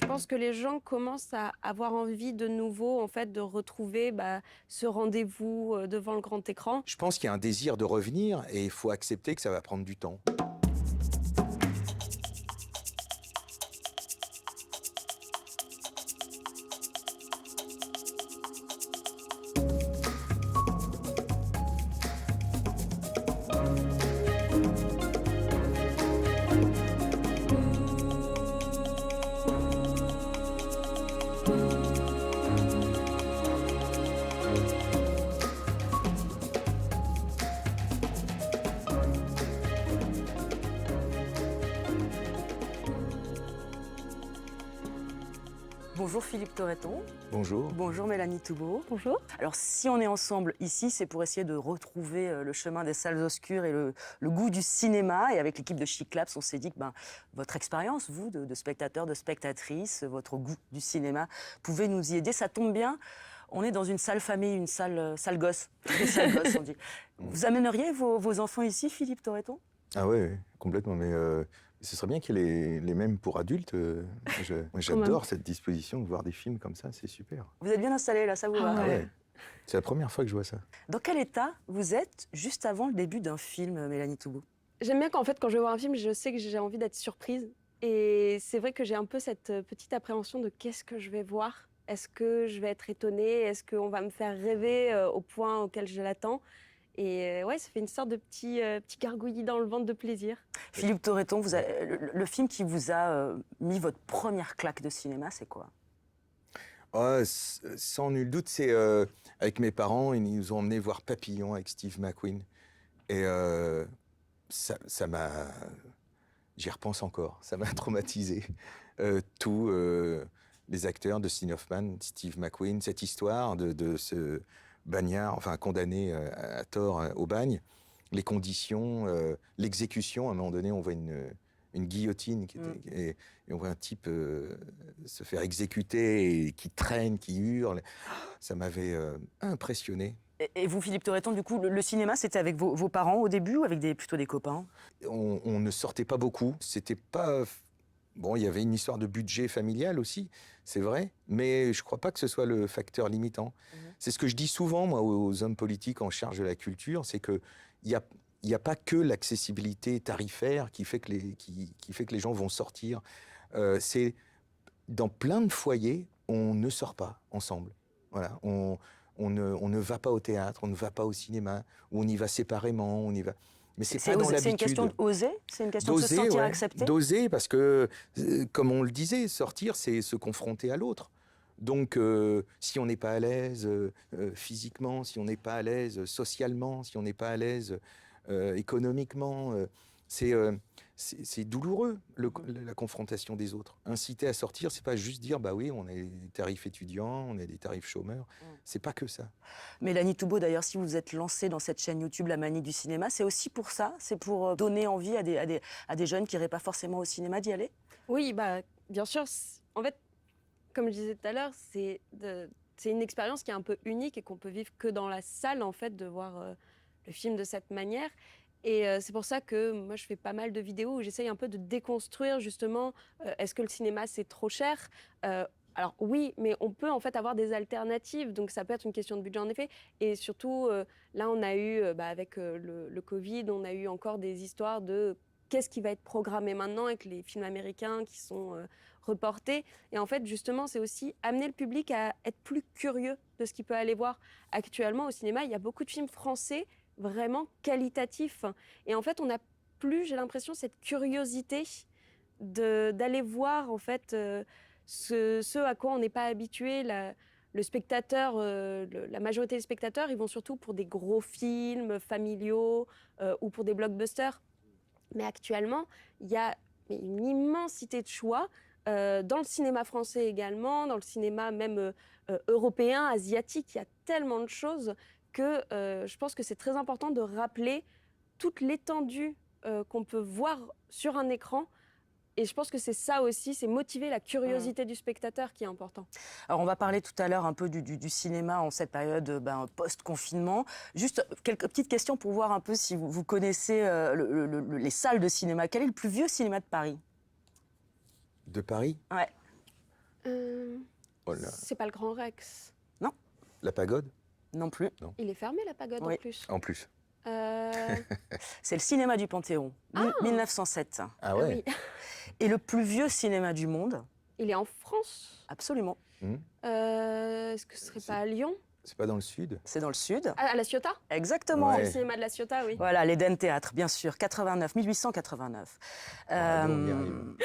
Je pense que les gens commencent à avoir envie de nouveau, en fait, de retrouver ce rendez-vous devant le grand écran. Je pense qu'il y a un désir de revenir et il faut accepter que ça va prendre du temps. Bonjour Philippe Torreton. Bonjour. Bonjour Mélanie Toubeau. Bonjour. Alors si on est ensemble ici, c'est pour essayer de retrouver le chemin des salles obscures et le goût du cinéma. Et avec l'équipe de Chic Labs, on s'est dit que votre expérience, vous, de spectateur, de spectatrice, votre goût du cinéma, pouvait nous y aider. Ça tombe bien, on est dans une salle famille, une salle gosse. Une salle gosse, on dit. Vous amèneriez vos enfants ici, Philippe Torreton ? Ah ouais, complètement. Mais ce serait bien qu'il y ait les mêmes pour adultes. Moi, j'adore cette disposition de voir des films comme ça, c'est super. Vous êtes bien installé là, ça vous va ? Ah ouais. C'est la première fois que je vois ça. Dans quel état vous êtes juste avant le début d'un film, Mélanie Toubeau ? J'aime bien quand je vais voir un film, je sais que j'ai envie d'être surprise. Et c'est vrai que j'ai un peu cette petite appréhension de qu'est-ce que je vais voir. Est-ce que je vais être étonnée ? Est-ce qu'on va me faire rêver au point auquel je l'attends ? Et ouais, ça fait une sorte de petit gargouillis dans le ventre de plaisir. Philippe Torreton, le film qui vous a mis votre première claque de cinéma, c'est quoi ? Sans nul doute, c'est avec mes parents, ils nous ont emmenés voir Papillon avec Steve McQueen. Et ça m'a... J'y repense encore, ça m'a traumatisé. Tous les acteurs de Dustin Hoffman, Steve McQueen, cette histoire de ce bagnard, enfin condamné à tort au bagne, les conditions, l'exécution. À un moment donné, on voit une guillotine et on voit un type se faire exécuter et qui traîne, qui hurle. Ça m'avait impressionné. Et vous, Philippe Torreton, du coup, le cinéma, c'était avec vos parents au début ou avec plutôt des copains ? On ne sortait pas beaucoup. C'était pas... Bon, il y avait une histoire de budget familial aussi, c'est vrai, mais je ne crois pas que ce soit le facteur limitant. C'est ce que je dis souvent, moi, aux hommes politiques en charge de la culture, c'est qu'il n'y a pas que l'accessibilité tarifaire qui fait que les gens vont sortir. C'est dans plein de foyers, on ne sort pas ensemble. Voilà, on ne va pas au théâtre, on ne va pas au cinéma, ou on y va séparément, on y va... Mais c'est pas dans l'habitude. C'est une question d'oser ? C'est une question de se sentir accepté ? D'oser, parce que, comme on le disait, sortir, c'est se confronter à l'autre. Donc, si on n'est pas à l'aise physiquement, si on n'est pas à l'aise socialement, si on n'est pas à l'aise économiquement, c'est douloureux, la confrontation des autres. Inciter à sortir, c'est pas juste dire, bah oui, on a des tarifs étudiants, on a des tarifs chômeurs. C'est pas que ça. Mélanie Toubeau, d'ailleurs, si vous êtes lancée dans cette chaîne YouTube La Manie du cinéma, c'est aussi pour ça ? C'est pour donner envie à des jeunes qui n'iraient pas forcément au cinéma d'y aller ? Oui, bien sûr. En fait, comme je disais tout à l'heure, c'est une expérience qui est un peu unique et qu'on peut vivre que dans la salle, en fait, de voir le film de cette manière. Et c'est pour ça que moi, je fais pas mal de vidéos où j'essaye un peu de déconstruire, justement, est-ce que le cinéma, c'est trop cher ? Alors oui, mais on peut en fait avoir des alternatives, donc ça peut être une question de budget en effet. Et surtout, là, on a eu, avec le Covid, on a eu encore des histoires de qu'est-ce qui va être programmé maintenant avec les films américains qui sont reportés. Et en fait, justement, c'est aussi amener le public à être plus curieux de ce qu'il peut aller voir. Actuellement, au cinéma, il y a beaucoup de films français vraiment qualitatifs. Et en fait, on n'a plus, j'ai l'impression, cette curiosité d'aller voir, en fait, ce à quoi on n'est pas habitué. Le spectateur, la majorité des spectateurs, ils vont surtout pour des gros films familiaux ou pour des blockbusters. Mais actuellement, il y a une immensité de choix dans le cinéma français également, dans le cinéma même européen, asiatique. Il y a tellement de choses que je pense que c'est très important de rappeler toute l'étendue qu'on peut voir sur un écran. Et je pense que c'est ça aussi, c'est motiver la curiosité du spectateur qui est important. Alors on va parler tout à l'heure un peu du cinéma en cette période post-confinement. Juste quelques petites questions pour voir un peu si vous connaissez les salles de cinéma. Quel est le plus vieux cinéma de Paris ? De Paris ? Ouais. Euh, Oh là. c'est pas le Grand Rex. La pagode? Non plus. Il est fermé, la pagode, Oui. en plus. En plus. Euh, C'est le cinéma du Panthéon, 1907. Ah ah ouais. oui. Et le plus vieux cinéma du monde, Il est en France. absolument. Est-ce que ce serait pas à Lyon? C'est pas dans le sud? C'est dans le sud. À La Ciotat? Exactement. Ouais. Le cinéma de La Ciotat, oui. Voilà, l'Eden Théâtre, bien sûr, 1889. Bravo, on y arrive.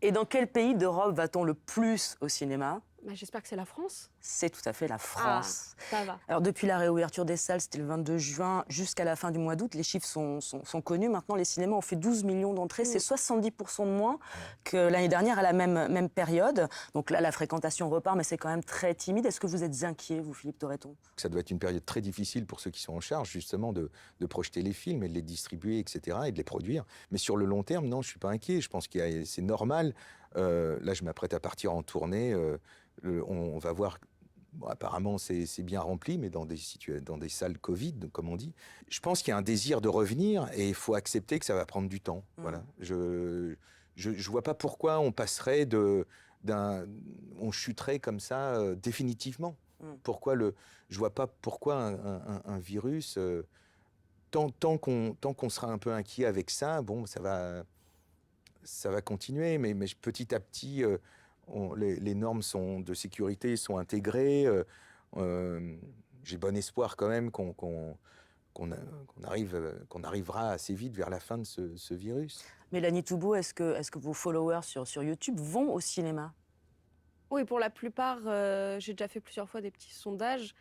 Et dans quel pays d'Europe va-t-on le plus au cinéma? Bah, j'espère que c'est la France. C'est tout à fait la France. Ça va. Alors depuis la réouverture des salles, c'était le 22 juin jusqu'à la fin du mois d'août, les chiffres sont connus. Maintenant, les cinémas ont fait 12 millions d'entrées. C'est 70% de moins que l'année dernière à la même période. Donc là, la fréquentation repart, mais c'est quand même très timide. Est-ce que vous êtes inquiet, vous, Philippe Torreton? Ça doit être une période très difficile pour ceux qui sont en charge, justement, de projeter les films et de les distribuer, etc., et de les produire. Mais sur le long terme, non, je ne suis pas inquiet. Je pense que c'est normal. Là, je m'apprête à partir en tournée. On va voir. Bon, apparemment, c'est bien rempli, mais dans des salles Covid, comme on dit. Je pense qu'il y a un désir de revenir et il faut accepter que ça va prendre du temps. Voilà. Je vois pas pourquoi on passerait on chuterait comme ça définitivement. Je vois pas pourquoi un virus, tant qu'on sera un peu inquiet avec ça, bon, ça va continuer, mais petit à petit, les normes de sécurité sont intégrées. J'ai bon espoir quand même qu'on arrivera assez vite vers la fin de ce virus. Mélanie Toubeau, est-ce que vos followers sur YouTube vont au cinéma? Oui, pour la plupart, j'ai déjà fait plusieurs fois des petits sondages.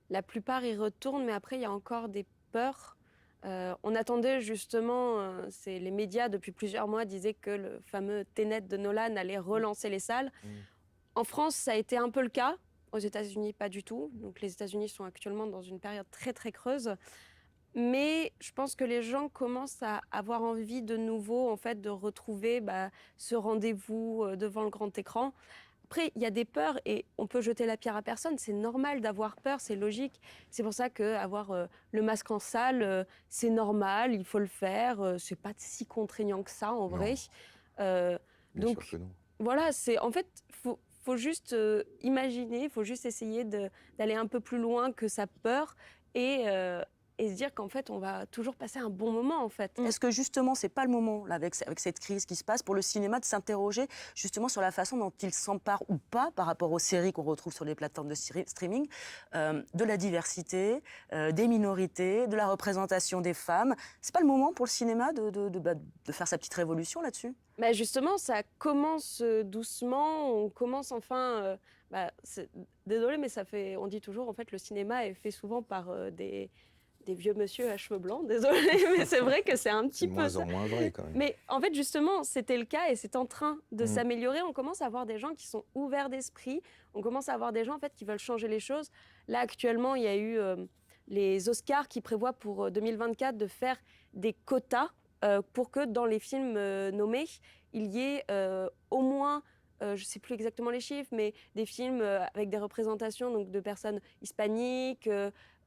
La plupart y retournent, mais après, il y a encore des peurs. On attendait justement, les médias depuis plusieurs mois disaient que le fameux Tenet de Nolan allait relancer les salles. En France, ça a été un peu le cas. Aux États-Unis, pas du tout. Donc les États-Unis sont actuellement dans une période très très creuse. Mais je pense que les gens commencent à avoir envie de nouveau, en fait, de retrouver ce rendez-vous devant le grand écran. Après, il y a des peurs et on peut jeter la pierre à personne. C'est normal d'avoir peur, c'est logique. C'est pour ça qu'avoir le masque en salle, c'est normal, il faut le faire. C'est pas si contraignant que ça, en vrai. Bien donc, sûr que non. voilà, en fait, faut juste imaginer, il faut juste essayer d'aller un peu plus loin que sa peur et se dire qu'en fait, on va toujours passer un bon moment, en fait. Est-ce que justement, c'est pas le moment, là, avec cette crise qui se passe, pour le cinéma de s'interroger justement sur la façon dont il s'empare ou pas, par rapport aux séries qu'on retrouve sur les plateformes de streaming, de la diversité, des minorités, de la représentation des femmes? C'est pas le moment pour le cinéma de faire sa petite révolution là-dessus? Justement, ça commence doucement, on commence enfin... désolé, mais on dit toujours, en fait, le cinéma est fait souvent par des vieux monsieur à cheveux blancs, désolé, mais c'est vrai que c'est un petit peu C'est de moins en moins vrai, quand même. Mais en fait, justement, c'était le cas et c'est en train de s'améliorer. On commence à avoir des gens qui sont ouverts d'esprit. On commence à avoir des gens, en fait, qui veulent changer les choses. Là, actuellement, il y a eu les Oscars qui prévoient pour 2024 de faire des quotas pour que dans les films nommés, il y ait au moins... je ne sais plus exactement les chiffres, mais des films avec des représentations donc, de personnes hispaniques,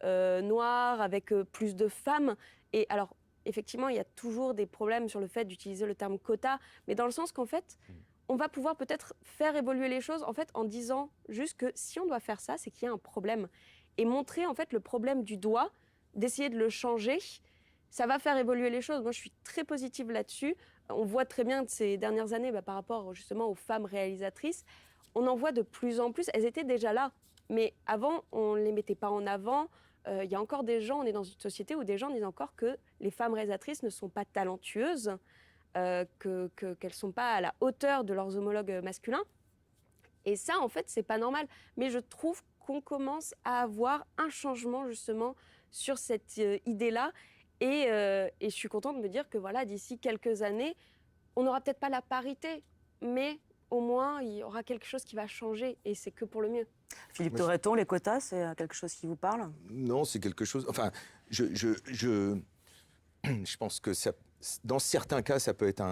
noires, avec plus de femmes. Et alors, effectivement, il y a toujours des problèmes sur le fait d'utiliser le terme quota, mais dans le sens qu'en fait, on va pouvoir peut-être faire évoluer les choses en fait, en disant juste que si on doit faire ça, c'est qu'il y a un problème. Et montrer en fait le problème du doigt, d'essayer de le changer, ça va faire évoluer les choses. Moi, je suis très positive là-dessus. On voit très bien de ces dernières années, par rapport justement aux femmes réalisatrices, on en voit de plus en plus. Elles étaient déjà là, mais avant, on ne les mettait pas en avant. Il y a encore des gens, on est dans une société où des gens disent encore que les femmes réalisatrices ne sont pas talentueuses, qu'elles ne sont pas à la hauteur de leurs homologues masculins. Et ça, en fait, c'est pas normal. Mais je trouve qu'on commence à avoir un changement, justement, sur cette idée-là. Et je suis contente de me dire que voilà, d'ici quelques années, on n'aura peut-être pas la parité, mais au moins, il y aura quelque chose qui va changer. Et c'est que pour le mieux. Philippe Torreton, les quotas, c'est quelque chose qui vous parle? Non, c'est quelque chose... Enfin, je pense que dans certains cas, ça peut être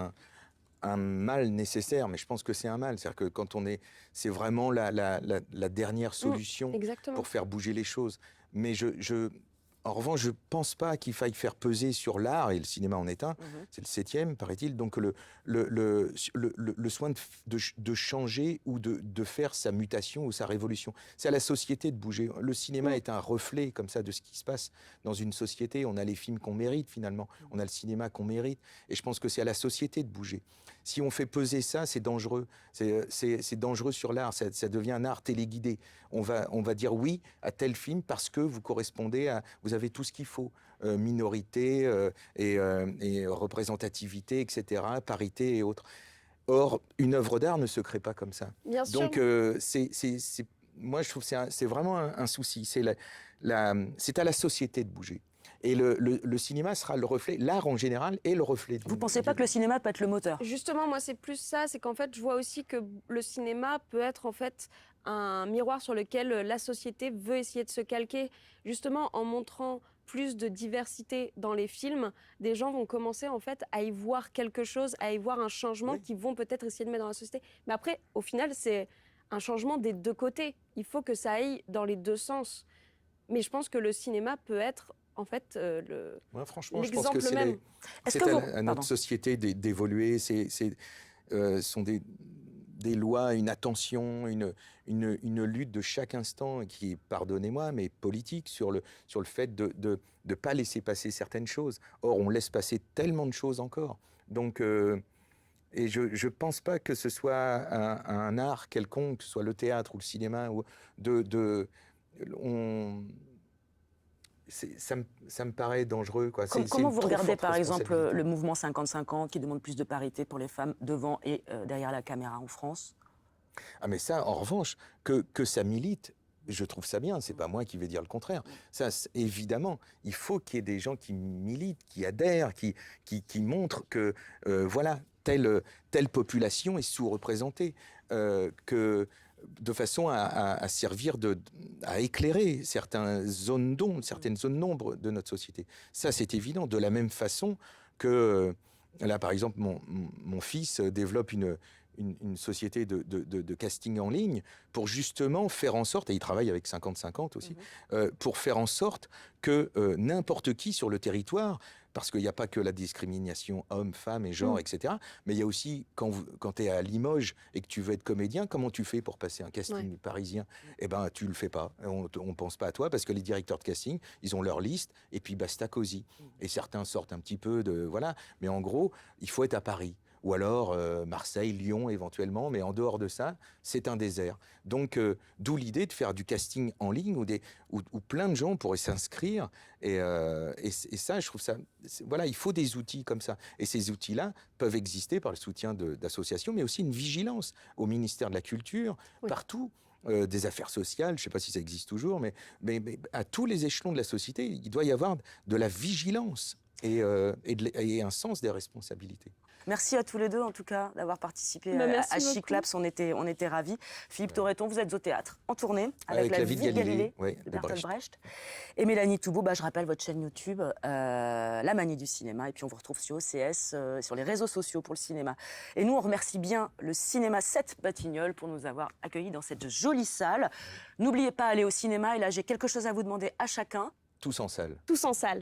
un mal nécessaire, mais je pense que c'est un mal. C'est-à-dire que quand c'est vraiment la dernière solution Exactement. pour faire bouger les choses. Mais En revanche, je ne pense pas qu'il faille faire peser sur l'art, et le cinéma en est un, c'est le 7e, paraît-il, donc le soin de changer ou de faire sa mutation ou sa révolution. C'est à la société de bouger. Le cinéma est un reflet comme ça de ce qui se passe dans une société. On a les films qu'on mérite finalement, on a le cinéma qu'on mérite, et je pense que c'est à la société de bouger. Si on fait peser ça, c'est dangereux. C'est dangereux sur l'art, ça devient un art téléguidé. On va dire oui à tel film parce que vous correspondez à... Vous avez tout ce qu'il faut, minorité et représentativité, etc., parité et autres. Or, une œuvre d'art ne se crée pas comme ça. Bien sûr. Donc, moi, je trouve que c'est vraiment un souci. C'est à la société de bouger. Et le cinéma sera le reflet, l'art en général est le reflet. Vous ne pensez pas que le cinéma peut être le moteur? Justement, moi, c'est plus ça, c'est qu'en fait, je vois aussi que le cinéma peut être en fait un miroir sur lequel la société veut essayer de se calquer. Justement, en montrant plus de diversité dans les films, des gens vont commencer en fait à y voir quelque chose, à y voir un changement qu'ils vont peut-être essayer de mettre dans la société. Mais après, au final, c'est un changement des deux côtés. Il faut que ça aille dans les deux sens. Mais je pense que le cinéma peut être en fait franchement, je pense que même. C'est à notre société d'évoluer. Sont des lois, une attention, une lutte de chaque instant qui est, pardonnez-moi, mais politique sur le fait de ne pas laisser passer certaines choses. Or, on laisse passer tellement de choses encore. Donc, et je ne pense pas que ce soit un art quelconque, que ce soit le théâtre ou le cinéma, ça me paraît dangereux, quoi. Comment vous regardez par exemple le mouvement 50-50 qui demande plus de parité pour les femmes devant et derrière la caméra en France? Ah mais ça, en revanche, que ça milite, je trouve ça bien, c'est pas moi qui vais dire le contraire. Ça, évidemment, il faut qu'il y ait des gens qui militent, qui adhèrent, qui montrent que voilà, telle population est sous-représentée, de façon à servir à éclairer certaines zones d'ombre de notre société. Ça, c'est évident. De la même façon que, là, par exemple, mon fils développe une société de casting en ligne pour justement faire en sorte, et il travaille avec 50-50 aussi, pour faire en sorte que n'importe qui sur le territoire, parce qu'il n'y a pas que la discrimination homme, femme et genre, etc., mais il y a aussi, quand tu es à Limoges et que tu veux être comédien, comment tu fais pour passer un casting parisien? Eh bien, tu ne le fais pas. On ne pense pas à toi parce que les directeurs de casting, ils ont leur liste et puis basta cosy. Et certains sortent un petit peu de... Voilà. Mais en gros, il faut être à Paris. Ou alors Marseille, Lyon éventuellement, mais en dehors de ça, c'est un désert. Donc, d'où l'idée de faire du casting en ligne où plein de gens pourraient s'inscrire. Et ça, je trouve ça... Voilà, il faut des outils comme ça. Et ces outils-là peuvent exister par le soutien d'associations, mais aussi une vigilance au ministère de la Culture, partout. Des affaires sociales, je ne sais pas si ça existe toujours, mais à tous les échelons de la société, il doit y avoir de la vigilance et un sens des responsabilités. Merci à tous les deux, en tout cas, d'avoir participé à Chic Labs. On était ravis. Philippe Torreton, vous êtes au théâtre, en tournée, avec La vie de Galilée de Bertolt Brecht. Et Mélanie Toubeau, je rappelle votre chaîne YouTube, La Manie du cinéma. Et puis, on vous retrouve sur OCS, sur les réseaux sociaux pour le cinéma. Et nous, on remercie bien le Cinéma 7 Batignolles pour nous avoir accueillis dans cette jolie salle. N'oubliez pas, aller au cinéma. Et là, j'ai quelque chose à vous demander à chacun. Tous en salle. Tous en salle.